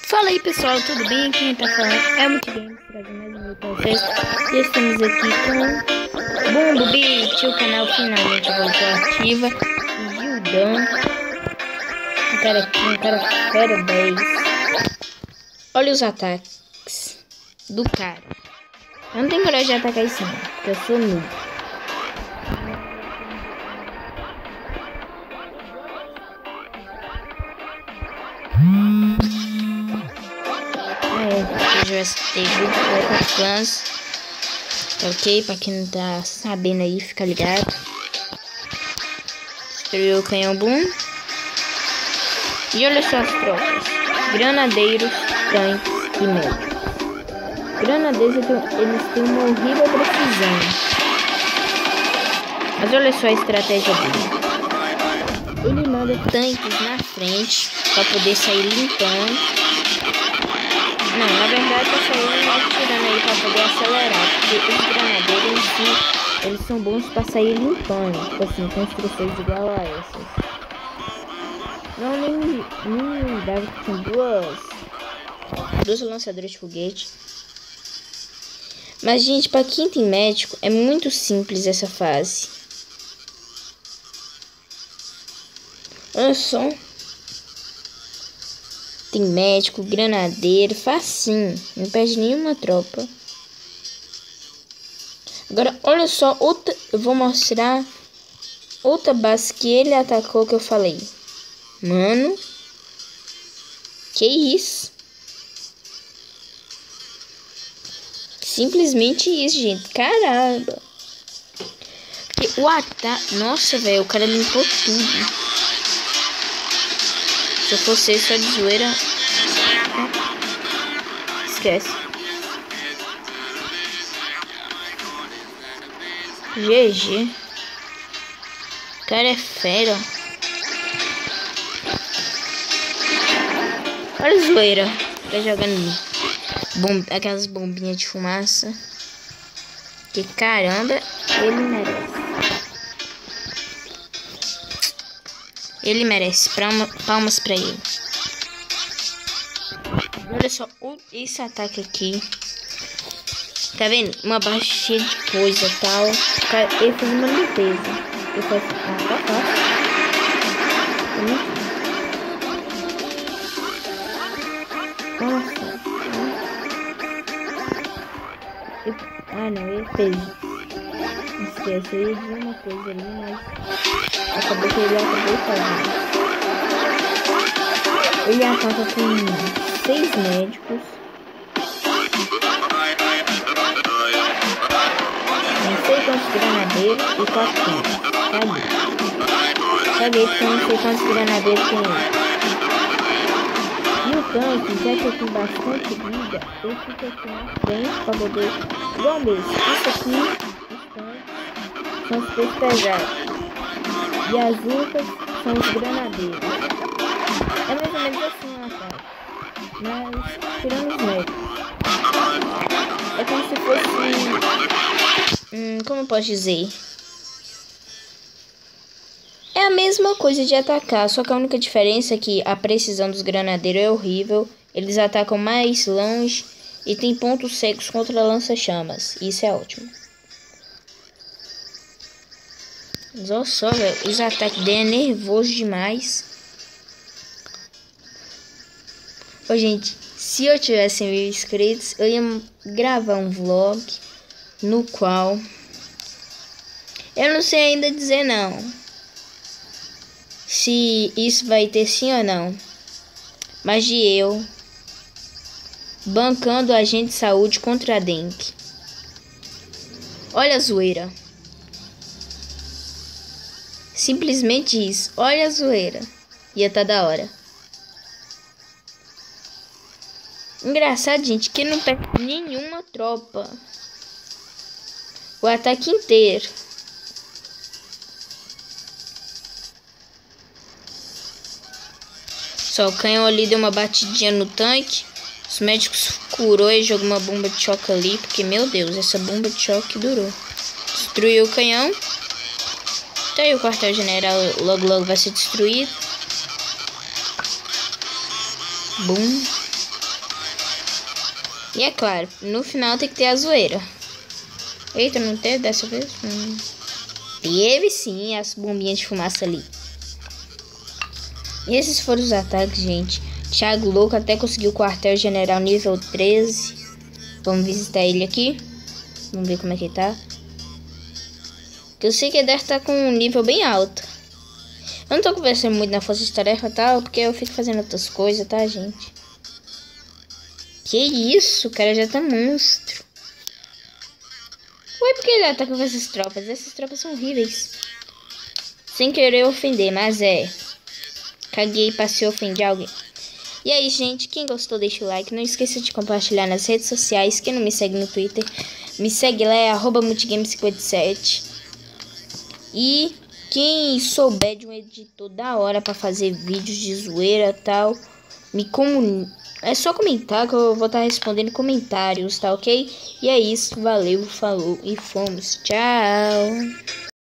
Fala aí pessoal, tudo bem? Quem tá falando é o Multigames, trazendo mais um vídeo pra vocês. E estamos aqui com Bumbo Beat, o canal finalmente voltou ativa. E Gildan, um cara fera 10. Olha os ataques do cara. Eu não tenho coragem de atacar isso não, porque eu sou noob. Já tem grupo com clãs, tá ok? Pra quem não tá sabendo aí, fica ligado. Destruiu o canhão boom. E olha só as tropas: granadeiros, tanques e médicos. Granadeiros, eles têm uma horrível precisão, mas olha só a estratégia dele. Ele manda tanques na frente pra poder sair limpando. Não, na verdade tá saindo atirando aí pra poder acelerar, porque os granadeiros em si, eles são bons pra sair limpando, tipo assim, construções igual a essas. Não, nem me lembrava que tinha duas lançadoras de foguete. Mas gente, pra quem tem médico, é muito simples essa fase. Olha só. Tem médico, granadeiro, facinho. Não perde nenhuma tropa. Agora, olha só. Eu vou mostrar outra base que ele atacou que eu falei. Mano. Que isso? Simplesmente isso, gente. Caramba. Porque o ataque... Nossa, velho. O cara limpou tudo. Se eu fosse só de zoeira, esquece. GG. O cara é fera. Olha a zoeira. Tá jogando aquelas bombinhas de fumaça. Que caramba, ele merece. Ele merece. Palmas pra ele. Olha só esse ataque aqui. Tá vendo? Uma base cheia de coisa e tal. Ele fez uma limpeza. Ele faz... tá fácil. Nossa. Não, ele fez. Esquece, eu ia dizer uma coisa ali, mas... acabou que ele acabou fazendo. Ele ataca com 6 médicos. Não sei quantos granadeiros e 4 tanques. Cadê? Porque eu não sei quantos granadeiros tem ele. E o tanque, já que eu tenho bastante vida, eu fico aqui na frente pra poder... igual mesmo. Isso aqui, os tanques, são os pesos pesados. E as lutas são os granadeiros. É mais ou menos assim o ataque. Mas tirando os médicos. É como se fosse... como eu posso dizer? É a mesma coisa de atacar. Só que a única diferença é que a precisão dos granadeiros é horrível. Eles atacam mais longe. E tem pontos cegos contra lança-chamas. Isso é ótimo. Mas olha só, velho, os ataques dele é nervoso demais. Ô, gente, se eu tivesse 1000 inscritos, eu ia gravar um vlog no qual eu não sei ainda dizer não se isso vai ter sim ou não, mas de eu bancando agente de saúde contra a dengue. Olha a zoeira. Simplesmente isso. Olha a zoeira. Ia tá da hora. Engraçado, gente, que não perde nenhuma tropa. O ataque inteiro. Só o canhão ali deu uma batidinha no tanque. Os médicos curou e jogou uma bomba de choque ali. Porque, meu Deus, essa bomba de choque durou. Destruiu o canhão. Tá aí o quartel-general, logo vai ser destruído. Boom. E é claro, no final tem que ter a zoeira. Eita, não teve dessa vez? Teve sim as bombinhas de fumaça ali. E esses foram os ataques, gente. Thiago Louco até conseguiu o quartel-general nível 13. Vamos visitar ele aqui. Vamos ver como é que ele tá. Eu sei que ele deve estar com um nível bem alto. Eu não tô conversando muito na força de tarefa e tal, porque eu fico fazendo outras coisas, tá, gente? Que isso? O cara já tá monstro. Ué, por que ele ataca com essas tropas? Essas tropas são horríveis. Sem querer ofender, mas é. Caguei pra se ofender alguém. E aí, gente, quem gostou, deixa o like. Não esqueça de compartilhar nas redes sociais. Quem não me segue no Twitter, me segue lá, é @multigame57. E quem souber de um editor da hora pra fazer vídeos de zoeira e tal, é só comentar que eu vou estar respondendo comentários, tá ok? E é isso, valeu, falou e fomos. Tchau!